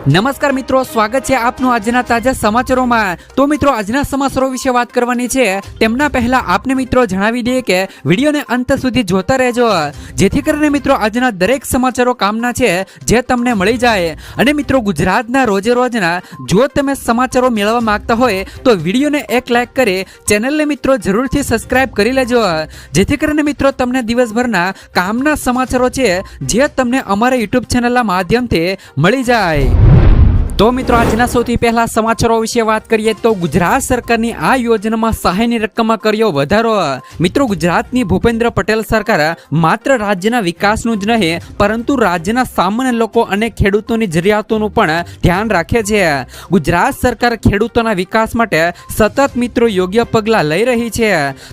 નમસ્કાર મિત્રો, સ્વાગત છે આપનું આજના તાજા સમાચારોમાં। તો મિત્રો, આજના સમાચારો વિશે વાત કરવાની છે। તેમના પહેલા આપને મિત્રો જણાવી દઈએ કે વિડીયોને અંત સુધી જોતા રહેજો, જેથી કરીને મિત્રો આજના દરેક સમાચારો કામના છે જે તમને મળી જાય। અને મિત્રો, ગુજરાતના રોજે રોજના જો તમે સમાચારો મેળવવા માંગતા હોય તો વિડીયોને એક લાઈક કરી ચેનલને મિત્રો જરૂરથી સબસ્ક્રાઇબ કરી લેજો, જેથી કરીને મિત્રો તમને દિવસભરના કામના સમાચારો છે જે તમને અમારા યુટ્યુબ ચેનલના માધ્યમથી મળી જાય। તો મિત્રો, આજના સૌથી પહેલા સમાચારો વિશે વાત કરીએ તો ગુજરાત સરકારની આ યોજનામાં સહાયની રકમમાં કર્યો વધારો। મિત્રો, ગુજરાતની ભૂપેન્દ્ર પટેલ સરકાર માત્ર રાજ્યના વિકાસનું જ નહીં પરંતુ રાજ્યના સામાન્ય લોકો અને ખેડૂતોની જરૂરિયાતોનું પણ ધ્યાન રાખે છે। ગુજરાત સરકાર ખેડૂતોના વિકાસ માટે સતત મિત્રો યોગ્ય પગલાં લઈ રહી છે।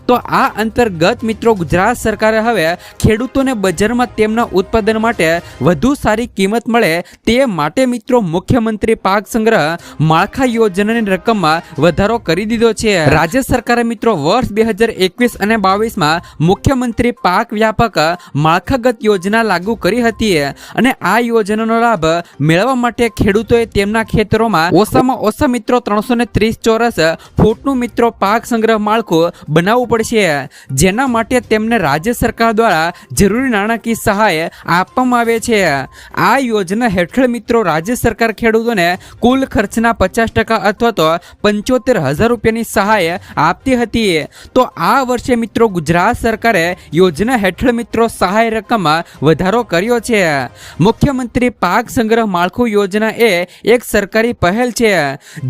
તો આ અંતર્ગત મિત્રો ગુજરાત સરકારે હવે ખેડૂતોને બજારમાં તેમના ઉત્પાદન માટે વધુ સારી કિંમત મળે તે માટે મિત્રો મુખ્યમંત્રી પાક સંગ્રહ માળખા યોજનાની રકમમાં વધારો કરી દીધો છે। રાજ્ય સરકારે મિત્રો વર્ષ 2021 અને 22માં મુખ્યમંત્રી પાક વ્યાપક માળખાગત યોજના લાગુ કરી હતી અને આ યોજનાનો લાભ મેળવવા માટે ખેડૂતોએ તેમના ખેતરોમાં ઓછામાં ઓછા મિત્રો 330 ચોરસ ફૂટનું મિત્રો પાક સંગ્રહ માળખું બનાવવું પડશે, જેના માટે તેમને રાજ્ય સરકાર દ્વારા જરૂરી નાણાકીય સહાય આપવામાં આવે છે। આ યોજના હેઠળ મિત્રો રાજ્ય સરકાર ખેડૂતોને કુલ ખર્ચના 50% અથવા તો 75,000 રૂપિયાની સહાય આપતી હતી। તો આ વર્ષે મિત્રો ગુજરાત સરકારે યોજના હેઠળ મિત્રો સહાય રકમમાં વધારો કર્યો છે। મુખ્યમંત્રી પાક સંગ્રહ માળખું યોજના એ એક સરકારી પહેલ છે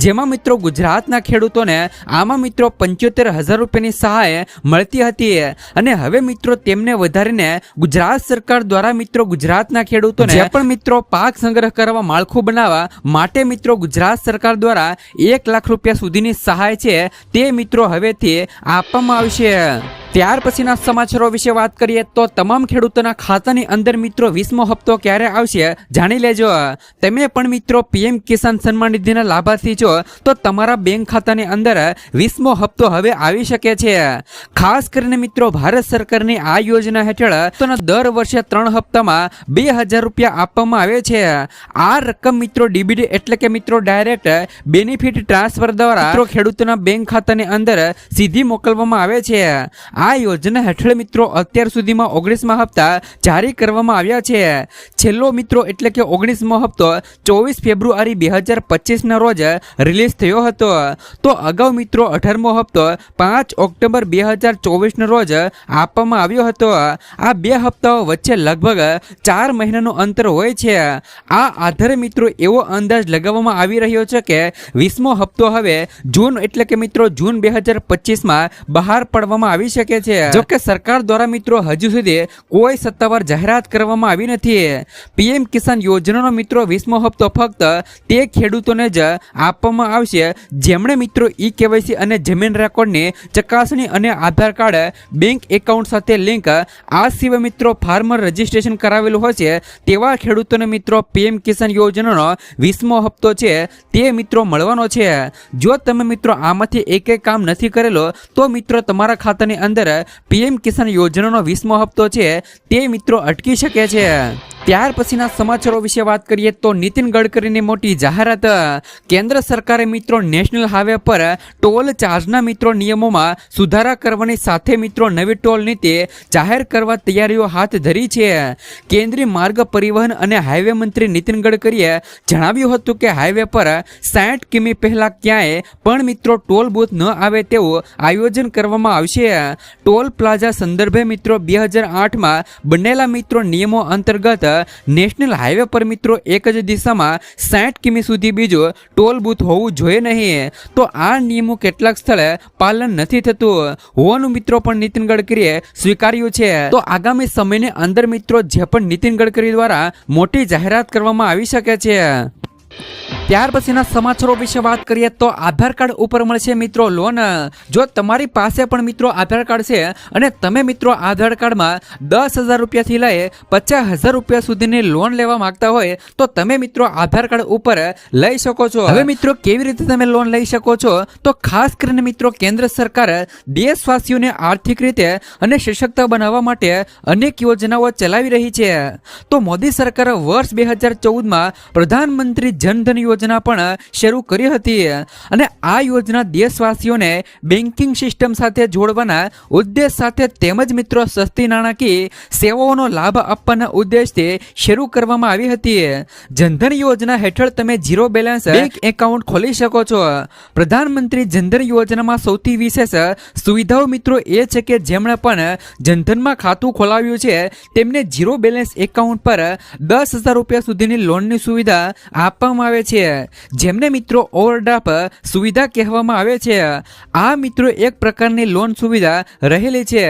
જેમાં મિત્રો ગુજરાતના ખેડૂતોને આમાં મિત્રો 75,000 રૂપિયાની સહાય મળતી હતી અને હવે મિત્રો તેમને વધારીને ગુજરાત સરકાર દ્વારા મિત્રો ગુજરાતના ખેડૂતોને જે પણ મિત્રો પાક સંગ્રહ કરવા માળખું બનાવવા માટે મિત્રો ગુજરાત સરકાર દ્વારા 1 લાખ રૂપિયા સુધીની સહાય છે તે મિત્રો હવેથી આપવામાં આવશે। ત્યાર પછીના સમાચારો વિશે વાત કરીએ તો તમામ ખેડૂતોના ખાતાની અંદર મિત્રો 20મો હપ્તો ક્યારે આવશે જાણી લેજો। તમે પણ મિત્રો પીએમ કિસાન સન્માન નિધિના લાભાર્થી છો તો તમારા બેંક ખાતાની અંદર 20મો હપ્તો હવે આવી શકે છે। ખાસ કરીને મિત્રો ભારત સરકારની આ યોજના હેઠળ દર વર્ષે 3 હપ્તામાં 2,000 રૂપિયા આપવામાં આવે છે। આ રકમ મિત્રો ડીબીટી એટલે કે મિત્રો ડાયરેક્ટ બેનિફિટ ટ્રાન્સફર દ્વારા મિત્રો ખેડૂતોના બેંક ખાતાની અંદર સીધી મોકલવામાં આવે છે। આ યોજના હેઠળ મિત્રો અત્યાર સુધીમાં 19મા હપ્તા જારી કરવામાં આવ્યા છે। છેલ્લો મિત્રો એટલે કે 19મો હપ્તો 24 ફેબ્રુઆરી 2025 ના રોજ રિલીઝ થયો હતો। તો અગાઉ મિત્રો 18મો હપ્તો 5 ઓક્ટોબર 2024 ના રોજ આપવામાં આવ્યો હતો। આ બે હપ્તાઓ વચ્ચે લગભગ 4 મહિનાનું અંતર હોય છે। આ આધારે મિત્રો એવો અંદાજ લગાવવામાં આવી રહ્યો છે કે 20મો હપ્તો હવે જૂન એટલે કે મિત્રો જૂન 2025માં બહાર પાડવામાં આવી શકે છે। જો કે સરકાર દ્વારા મિત્રો હજુ સુધી કોઈ સત્તાવાર જાહેરાત કરવામાં આવી નથી। પીએમ કિસાન યોજનાનો મિત્રો 20મો હપ્તો ફક્ત તે ખેડૂતોને જ આપવામાં આવશે જેમણે મિત્રો ઈ-કેવાયસી અને જમીન રેકોર્ડની ચકાસણી અને આધાર કાર્ડ બેંક એકાઉન્ટ સાથે લિંક આ સિવાય મિત્રો ફાર્મર રજીસ્ટ્રેશન કરાવેલું હશે તેવા ખેડૂતોને મિત્રો પીએમ કિસાન યોજનાનો 20મો હપ્તો છે તે મિત્રો મળવાનો છે। જો તમે મિત્રો આમાંથી એક કામ નથી કરેલો તો મિત્રો તમારા ખાતાની અંદર પીએમ કિસાન યોજનાનો 20મો હપ્તો છે તે મિત્રો અટકી શકે છે। ત્યાર પછીના સમાચારો વિશે વાત કરીએ તો નીતિન ગડકરીની મોટી જાહેરાત। કેન્દ્ર સરકારે મિત્રો નેશનલ હાઈવે પર ટોલ ચાર્જના મિત્રો નિયમોમાં સુધારા કરવાની સાથે મિત્રો નવી ટોલ નીતિ જાહેર કરવા તૈયારીઓ હાથ ધરી છે। કેન્દ્રીય માર્ગ પરિવહન અને હાઈવે મંત્રી નીતિન ગડકરીએ જણાવ્યું હતું કે હાઈવે પર 60 કિમી પહેલા ક્યાંય પણ મિત્રો ટોલ બૂથ ન આવે તેવું આયોજન કરવામાં આવશે। ટોલ પ્લાઝા સંદર્ભે મિત્રો 2008માં બનેલા મિત્રો નિયમો અંતર્ગત નેશનલ હાઈવે પર મિત્રો એક જ દિશામાં 60 કિમી સુધી બીજું ટોલ બૂથ હોવું જોઈએ નહીં। તો આ નિયમો કેટલાક સ્થળે પાલન નથી થતું હોવાનું મિત્રો પણ નીતિન ગડકરીએ સ્વીકાર્યું છે। તો આગામી સમયની અંદર મિત્રો જે પણ નીતિન ગડકરી દ્વારા મોટી જાહેરાત કરવામાં આવી શકે છે। ત્યાર પછીના સમાચારો વિશે વાત કરીએ તો આધાર કાર્ડ ઉપર મળશે મિત્રો લોન. જો તમારી પાસે પણ મિત્રો આધાર કાર્ડ છે અને તમે મિત્રો આધાર કાર્ડમાં 10,000 રૂપિયાથી લઈ 50,000 રૂપિયા સુધીની લોન લેવા માંગતા હોય તો તમે મિત્રો આધાર કાર્ડ ઉપર લઈ શકો છો. હવે મિત્રો કેવી રીતે તમે લોન લઈ શકો છો તો ખાસ કરીને મિત્રો કેન્દ્ર સરકાર દેશવાસીઓને આર્થિક રીતે અને સશક્ત બનાવવા માટે અનેક યોજનાઓ ચલાવી રહી છે. તો મોદી સરકારે વર્ષ 2014માં પ્રધાનમંત્રી જનધન યોજના પણ શરૂ કરી હતી અને આ યોજના દેશવાસીઓને બેન્કિંગ સિસ્ટમ સાથે જોડવાના ઉદ્દેશ સાથે તેમજ મિત્રો સસ્તી નાણાકીય સેવાઓનો લાભ આપવાના ઉદ્દેશથી શરૂ કરવામાં આવી હતી. જનધન યોજના હેઠળ તમે ઝીરો બેલેન્સ બેંક એકાઉન્ટ ખોલી શકો છો. પ્રધાનમંત્રી જનધન યોજનામાં સૌથી વિશેષ સુવિધાઓ મિત્રો એ છે કે જેમણે પણ જનધનમાં ખાતું ખોલાવ્યું છે તેમને ઝીરો બેલેન્સ એકાઉન્ટ પર 10,000 રૂપિયા સુધીની લોનની સુવિધા આપવામાં આવે છે, જેમને મિત્રો ઓવરડ્રાફ્ટ સુવિધા કહેવામાં આવે છે. આ મિત્રો એક પ્રકારની લોન સુવિધા રહેલી છે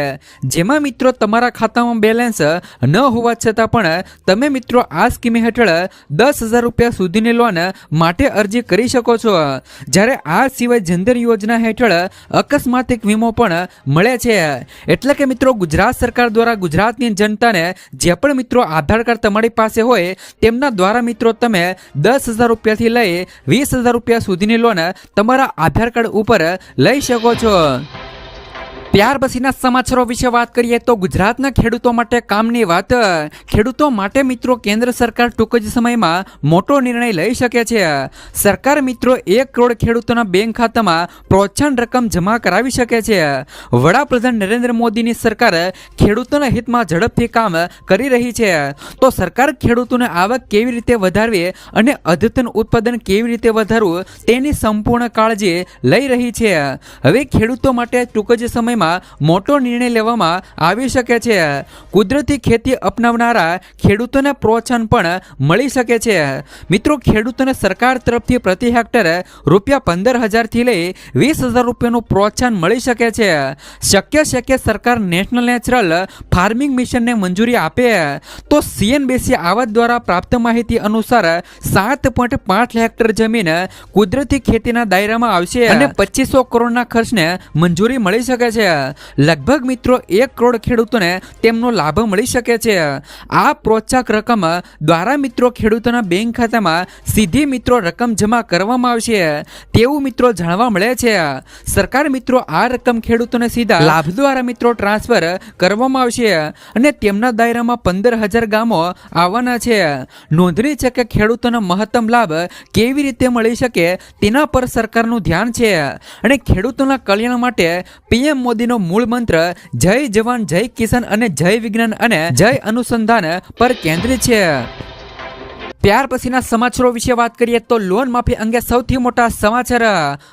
જેમાં મિત્રો તમારા ખાતામાં બેલેન્સ ન હોવા છતાં પણ તમે મિત્રો આ સ્કીમ હેઠળ 10,000 રૂપિયા સુધીની લોન માટે અરજી કરી શકો છો. જ્યારે આ સિવાય જનધન યોજના હેઠળ અકસ્માતિક વીમો પણ મળે છે. એટલે કે મિત્રો ગુજરાત સરકાર દ્વારા ગુજરાતની જનતાને જે પણ મિત્રો આધાર કાર્ડ તમારી પાસે હોય તેમના દ્વારા મિત્રો તમે 10,000 રૂપિયાથી લઈ 20,000 રૂપિયા સુધીની લોન તમારા આધાર કાર્ડ ઉપર લઈ શકો છો. ત્યાર પછીના સમાચારો વિશે વાત કરીએ તો ગુજરાતના ખેડૂતો માટે કામની વાત. ખેડૂતો માટે મિત્રો કેન્દ્ર સરકાર ટૂંક જ સમયમાં મોટો નિર્ણય લઈ શકે છે. સરકાર મિત્રો 1 કરોડ ખેડૂતોના બેંક ખાતામાં પ્રોત્સાહન રકમ જમા કરાવી શકે છે. વડાપ્રધાન નરેન્દ્ર મોદીની સરકાર ખેડૂતોના હિતમાં ઝડપથી કામ કરી રહી છે. તો સરકાર ખેડૂતોને આવક કેવી રીતે વધારવી અને અદ્યતન ઉત્પાદન કેવી રીતે વધારવું તેની સંપૂર્ણ કાળજી લઈ રહી છે. હવે ખેડૂતો માટે ટૂંક જ સમયમાં મોટો નિર્ણય લેવામાં આવી શકે છે. કુદરતી ખેતી અપનાવનારા ખેડૂતોને પ્રોત્સાહન પણ મળી શકે છે. મિત્રો ખેડૂતોને સરકાર તરફથી પ્રતિ હેક્ટર રૂપિયા 15,000 થી લઈ 20,000 રૂપિયાનું પ્રોત્સાહન મળી શકે છે. શક્ય છે કે સરકાર નેશનલ નેચરલ ફાર્મિંગ મિશનને મંજૂરી આપે તો CNBC આવાસ દ્વારા પ્રાપ્ત માહિતી અનુસાર 7.5 હેક્ટર જમીન કુદરતી ખેતીના દાયરામાં આવશે અને 2500 કરોડના ખર્ચને મંજૂરી મળી શકે છે. લગભગ મિત્રો 1 કરોડ ખેડૂતોને તેમનો લાભ મળી શકે છે. આ પ્રોત્સાહક રકમ દ્વારા મિત્રો ખેડૂતોના બેંક ખાતામાં સીધી મિત્રો રકમ જમા કરવામાં આવશે તેવું મિત્રો જાણવા મળે છે. સરકાર મિત્રો આ રકમ ખેડૂતોને સીધા લાભ દ્વારા મિત્રો ટ્રાન્સફર કરવામાં આવશે અને તેમના દાયરામાં 15,000 ગામો આવવાના છે. નોંધનીય છે કે ખેડૂતોનો મહત્તમ લાભ કેવી રીતે મળી શકે તેના પર સરકારનું ધ્યાન છે અને ખેડૂતોના કલ્યાણ માટે PM મોદીનો મૂળ મંત્ર જય જવાન જય કિસાન અને જય વિજ્ઞાન અને જય અનુસંધાન પર કેન્દ્રિત છે. ત્યાર પછીના સમાચારો વિશે વાત કરીએ તો લોન માફી અંગે સૌથી મોટા સમાચાર.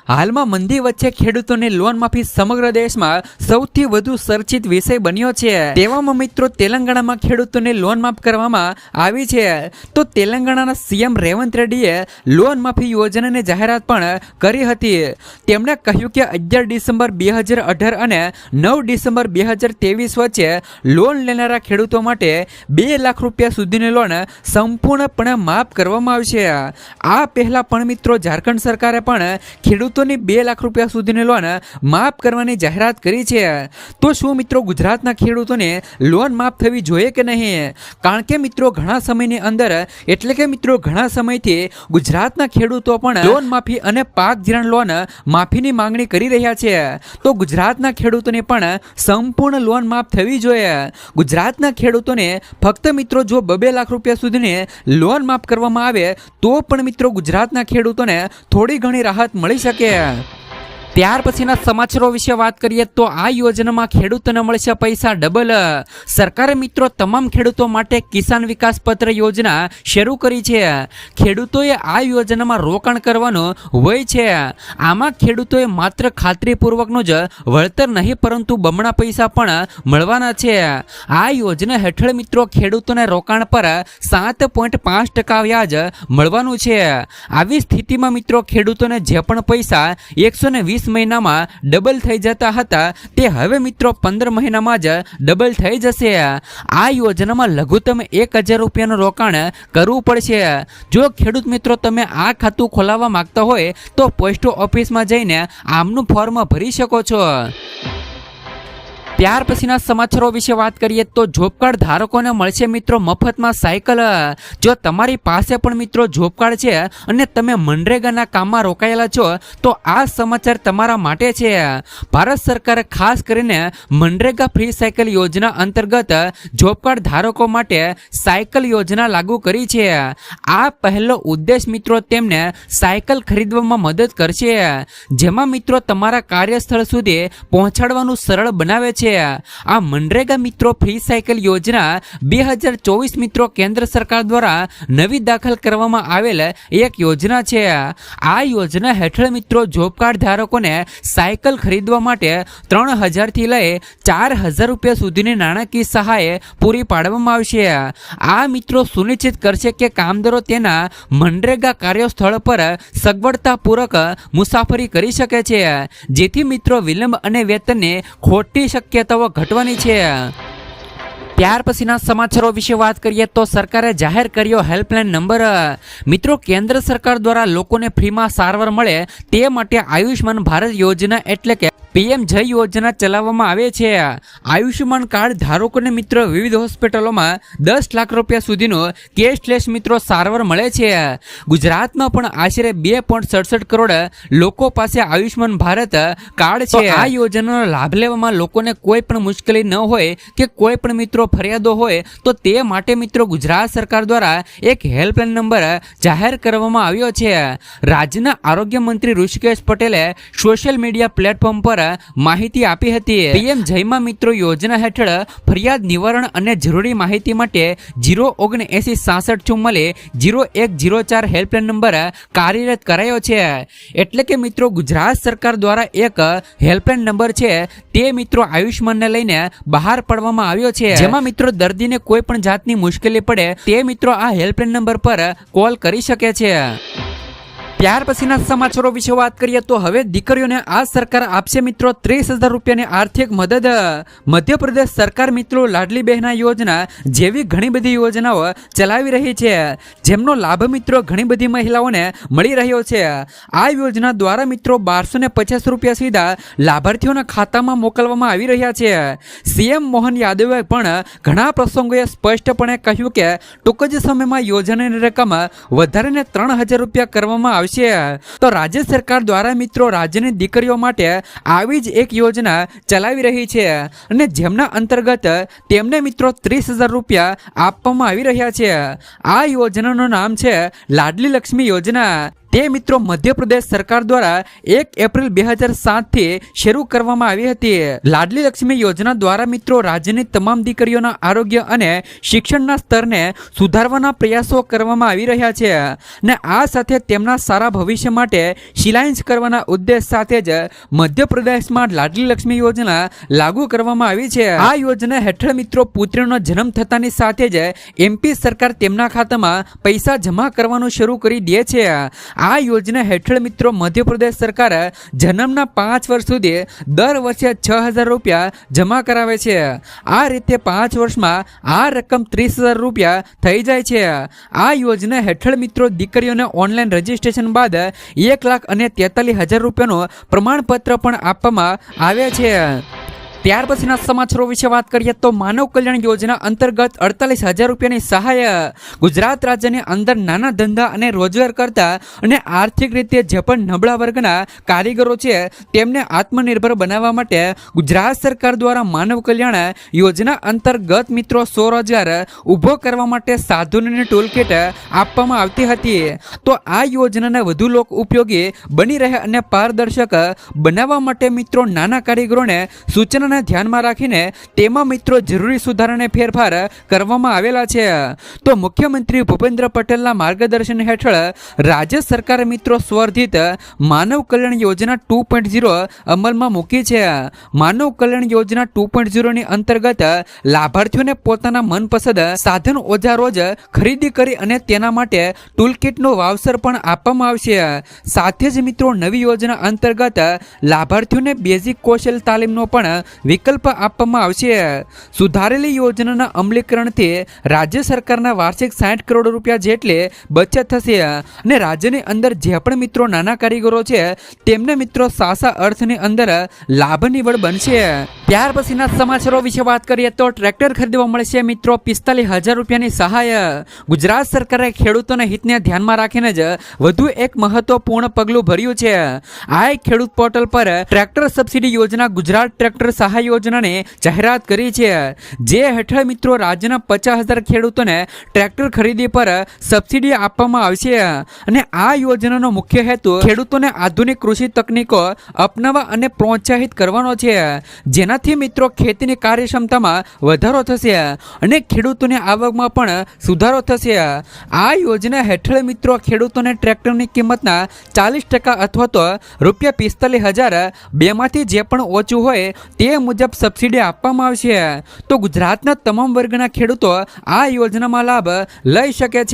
હાલમાં મંદી વચ્ચે ખેડૂતોની લોન માફી સમગ્ર દેશમાં સૌથી વધુ ચર્ચિત વિષય બન્યો છે. તેવામાં મિત્રો તેલંગાણામાં ખેડૂતોને લોન માફ કરવામાં આવી છે. તો તેલંગાણાના CM રેવંત રેડ્ડીએ લોન માફી યોજનાની જાહેરાત પણ કરી હતી. તેમણે કહ્યું કે 11 ડિસેમ્બર 2018 અને 9 ડિસેમ્બર 2023 વચ્ચે લોન લેનારા ખેડૂતો માટે 2 લાખ રૂપિયા સુધીની લોન સંપૂર્ણપણે માફ કરવામાં આવશે. આ પહેલા પણ મિત્રો ઝારખંડ સરકારે પણ ખેડૂતોની 2 લાખ રૂપિયા સુધીની લોન માફ કરવાની જાહેરાત કરી છે. તો શું મિત્રો ગુજરાતના ખેડૂતોને લોન માફ થવી જોઈએ કે નહીં? કારણ કે મિત્રો ઘણા સમયની અંદર એટલે કે મિત્રો ઘણા સમયથી ગુજરાતના ખેડૂતો પણ લોન માફી અને પાક ધિરાણ લોન માફીની માંગણી કરી રહ્યા છે. તો ગુજરાતના ખેડૂતોને પણ સંપૂર્ણ લોન માફ થવી જોઈએ. ગુજરાતના ખેડૂતોને ફક્ત મિત્રો જો 2 લાખ રૂપિયા સુધીની લોન માફ કરવામાં આવે તો પણ મિત્રો ગુજરાતના ખેડૂતોને થોડી ઘણી રાહત મળી શકે. ત્યાર પછીના સમાચારો વિશે વાત કરીએ તો આ યોજનામાં ખેડૂતોને મળશે પૈસા ડબલ. સરકારે મિત્રો તમામ ખેડૂતો માટે કિસાન વિકાસ પત્ર યોજના શરૂ કરી છે. ખેડૂતોએ આ યોજનામાં રોકાણ કરવાનું હોય છે. આમાં ખેડૂતોએ માત્ર ખાતરીપૂર્વકનું જ વળતર નહીં પરંતુ બમણા પૈસા પણ મળવાના છે. આ યોજના હેઠળ મિત્રો ખેડૂતોને રોકાણ પર 7.5% વ્યાજ મળવાનું છે. આવી સ્થિતિમાં મિત્રો ખેડૂતોને જે પણ પૈસા 120 20 મહિનામાં ડબલ થઈ જતા હતા તે હવે મિત્રો 15 મહિનામાં જ ડબલ થઈ જશે। આ યોજનામાં લઘુત્તમ 1000 રૂપિયાનું રોકાણ કરવું પડશે। જો ખેડૂત મિત્રો તમે આ ખાતું ખોલાવવા માંગતા હોય તો પોસ્ટ ઓફિસમાં જઈને આમનું ફોર્મ ભરી શકો છો। ત્યાર પછીના સમાચારો વિશે વાત કરીએ તો જોબ કાર્ડ ધારકોને મળશે મિત્રો મફતમાં સાયકલ। જો તમારી પાસે પણ મિત્રો જોબ કાર્ડ છે અને તમે મનરેગાના કામમાં રોકાયેલા છો તો આ સમાચાર તમારા માટે છે। ભારત સરકારે ખાસ કરીને મનરેગા ફ્રી સાયકલ યોજના અંતર્ગત જોબ કાર્ડ ધારકો માટે સાયકલ યોજના લાગુ કરી છે। આ પહેલો ઉદ્દેશ મિત્રો તેમને સાયકલ ખરીદવામાં મદદ કરશે, જેમાં મિત્રો તમારા કાર્યસ્થળ સુધી પહોંચાડવાનું સરળ બનાવે છે। આ મનરેગા મિત્રો ફ્રી સાયકલ યોજના 2024 મિત્રો કેન્દ્ર સરકાર દ્વારા નવી દાખલ કરવામાં આવેલ એક યોજના છે। આ યોજના હેઠળ મિત્રો જોબ કાર્ડ ધારકોને સાયકલ ખરીદવા માટે 3000 થી લઈ 4000 રૂપિયા સુધીની નાણાકીય સહાય પૂરી પાડવામાં આવશે। આ મિત્રો સુનિશ્ચિત કરશે કે કામદારો તેના મનરેગા કાર્યસ્થળ પર સગવડતાપૂર્વક મુસાફરી કરી શકે છે, જેથી મિત્રો વિલંબ અને વેતનની ખોટી શક્યતાઓ ઘટવાની છે। ત્યાર પછીના સમાચારો વિશે વાત કરીએ તો સરકારે જાહેર કર્યો હેલ્પલાઇન નંબર। મિત્રો કેન્દ્ર સરકાર દ્વારા લોકોને ફ્રીમાં સારવાર મળે તે માટે આયુષ્માન ભારત યોજના એટલે કે PM જય યોજના ચલાવવામાં આવે છે। આયુષ્યમાન કાર્ડ ધારકોને મિત્રો વિવિધ હોસ્પિટલોમાં 10 લાખ રૂપિયા સુધીનું કેશલેસ મિત્રો સારવાર મળે છે। ગુજરાતમાં પણ આશરે 2.67 કરોડ લોકો પાસે આયુષ્યમાન ભારત કાર્ડ છે। આ યોજનાનો લાભ લેવામાં લોકોને કોઈ પણ મુશ્કેલી ન હોય કે કોઈ પણ મિત્રો ફરિયાદો હોય તો તે માટે મિત્રો ગુજરાત સરકાર દ્વારા એક હેલ્પલાઇન નંબર જાહેર કરવામાં આવ્યો છે। રાજ્યના આરોગ્ય મંત્રી ઋષિકેશ પટેલે સોશિયલ મીડિયા પ્લેટફોર્મ પર માહિતી આપી હતી। PM જયમાં મિત્રો યોજના હેઠળ ફરિયાદ નિવારણ અને જરૂરી માહિતી માટે 07966440104 હેલ્પલાઇન નંબર કાર્યરત કરાયો છે। એટલે કે મિત્રો ગુજરાત સરકાર દ્વારા એક હેલ્પલાઇન નંબર છે તે મિત્રો આયુષ્માનને લઈને બહાર પાડવામાં આવ્યો છે, જેમાં મિત્રો દર્દીને કોઈ પણ જાતની મુશ્કેલી પડે તે મિત્રો આ હેલ્પલાઇન નંબર પર કોલ કરી શકે છે। ત્યાર પછીના સમાચારો વિશે વાત કરીએ તો હવે દીકરીઓને આ સરકાર આપશે મિત્રો 30,000 રૂપિયાની આર્થિક મદદ। મધ્યપ્રદેશ સરકાર મિત્રો લાડલી બહેના યોજના જેવી ઘણી બધી યોજનાઓ ચલાવી રહી છે, જેમનો લાભ મિત્રો ઘણી બધી મહિલાઓને મળી રહ્યો છે। આ યોજના દ્વારા મિત્રો 1250 રૂપિયા સીધા લાભાર્થીઓના ખાતામાં મોકલવામાં આવી રહ્યા છે। CM મોહન યાદવે પણ ઘણા પ્રસંગોએ સ્પષ્ટપણે કહ્યું કે ટૂંક જ સમયમાં યોજનાની રકમ વધારીને 3000 રૂપિયા કરવામાં આવશે। તો રાજ્ય સરકાર દ્વારા મિત્રો રાજ્યની દીકરીઓ માટે આવી જ એક યોજના ચલાવી રહી છે અને જેમના અંતર્ગત તેમને મિત્રો 30,000 રૂપિયા આપવામાં આવી રહ્યા છે। આ યોજનાનું નામ છે લાડલી લક્ષ્મી યોજના। તે મિત્રો મધ્યપ્રદેશ સરકાર દ્વારા 1 એપ્રિલ 2007 થી શરૂ કરવામાં આવી હતી। લાડલી લક્ષ્મી યોજના દ્વારા મિત્રો રાજ્યની તમામ દીકરીઓના આરોગ્ય અને શિક્ષણના સ્તરને સુધારવાના પ્રયાસો કરવામાં આવી રહ્યા છે અને આ સાથે તેમના સારા ભવિષ્ય માટે શિલાન્યાસ કરવાના ઉદ્દેશ સાથે જ મધ્યપ્રદેશમાં લાડલી લક્ષ્મી યોજના લાગુ કરવામાં આવી છે। આ યોજના હેઠળ મિત્રો પુત્રીનો જન્મ થતાની સાથે જ MP સરકાર તેમના ખાતામાં પૈસા જમા કરવાનું શરૂ કરી દે છે। આ યોજના હેઠળ મિત્રો મધ્યપ્રદેશ સરકાર જન્મના 5 વર્ષ સુધી દર વર્ષે 6,000 રૂપિયા જમા કરાવે છે। આ રીતે 5 વર્ષમાં આ રકમ 30,000 રૂપિયા થઈ જાય છે। આ યોજના હેઠળ મિત્રો દીકરીઓને ઓનલાઈન રજીસ્ટ્રેશન બાદ 1,43,000 રૂપિયાનું પ્રમાણપત્ર પણ આપવામાં આવે છે। ત્યાર પછીના સમાચારો વિશે વાત કરીએ તો માનવ કલ્યાણ યોજના અંતર્ગત 48,000 રૂપિયાની સહાય। ગુજરાત રાજ્યની અંદર નાના ધંધા અને રોજગાર કરતા અને આર્થિક રીતે જે પણ નબળા વર્ગના કારીગરો છે તેમને આત્મનિર્ભર બનાવવા માટે ગુજરાત સરકાર દ્વારા માનવ કલ્યાણ યોજના અંતર્ગત મિત્રો સ્વરોજગાર ઊભો કરવા માટે સાધનોની ટૂલકીટ આપવામાં આવતી હતી। તો આ યોજનાને વધુ લોક ઉપયોગી બની રહે અને પારદર્શક બનાવવા માટે મિત્રો નાના કારીગરોને સૂચના યોજના ધ્યાનમાં રાખીને તેમાં મિત્રો જરૂરી સુધારાને ફેરફાર કરવામાં આવેલા છે. તો મુખ્યમંત્રી ભૂપેન્દ્ર પટેલના માર્ગદર્શન હેઠળ રાજ્ય સરકારે મિત્રો સ્વર્ધિત માનવ કલ્યાણ યોજના 2.0 અમલમાં મૂકી છે. માનવ કલ્યાણ યોજના 2.0 ની અંતર્ગત લાભાર્થીઓને પોતાના મનપસંદ સાધન ઓજારો જ ખરીદી કરી અને તેના માટે ટૂલકિટનું વાઉચર પણ આપવામાં આવશે. સાથે જ મિત્રો નવી યોજના અંતર્ગત લાભાર્થીઓને બેઝિક કૌશલ તાલીમનો પણ વિકલ્પ આપવામાં આવશે. સુધારેલી યોજનાના અમલીકરણથી રાજ્ય સરકારના વાર્ષિક 60 કરોડ રૂપિયા જેટલી બચત થશે અને રાજ્યની અંદર જે પણ મિત્રો નાના કારીગરો છે તેમને મિત્રો સાસા અર્થની અંદર લાભ નિવડ બનશે. ત્યાર પછીના સમાચારો વિશે વાત કરીએ તો ટ્રેક્ટર ખરીદવા મળશે મિત્રો 45,000 રૂપિયાની સહાય. ગુજરાત સરકારે ખેડૂતોના હિતને ધ્યાનમાં રાખીને જ વધુ એક મહત્વપૂર્ણ પગલું ભર્યું છે. આ ખેડૂત પોર્ટલ પર ટ્રેક્ટર સબસિડી યોજના ગુજરાત ટ્રેક્ટર સહાય યોજનાની જાહેરાત કરી છે, જે હેઠળ મિત્રો રાજ્યના 50,000 ખેડૂતોને ટ્રેક્ટર ખરીદી પર સબસિડી આપવામાં આવશે. અને આ યોજનાનો મુખ્ય હેતુ ખેડૂતોને આધુનિક કૃષિ તકનીકો અપનાવવા અને પ્રોત્સાહિત કરવાનો છે, જેનાથી મિત્રો ખેતીની કાર્યક્ષમતામાં વધારો થશે અને ખેડૂતોની આવકમાં પણ સુધારો થશે. આ યોજના હેઠળ મિત્રો ખેડૂતોને ટ્રેક્ટરની કિંમતના 40% અથવા તો ₹45,000 બેમાંથી જે પણ ઓછું હોય તે મુજબ સબસિડી આપવામાં આવશે. તો ગુજરાતના તમામ વર્ગના ખેડૂતો આ યોજનામાં લાભ લઈ શકે છે.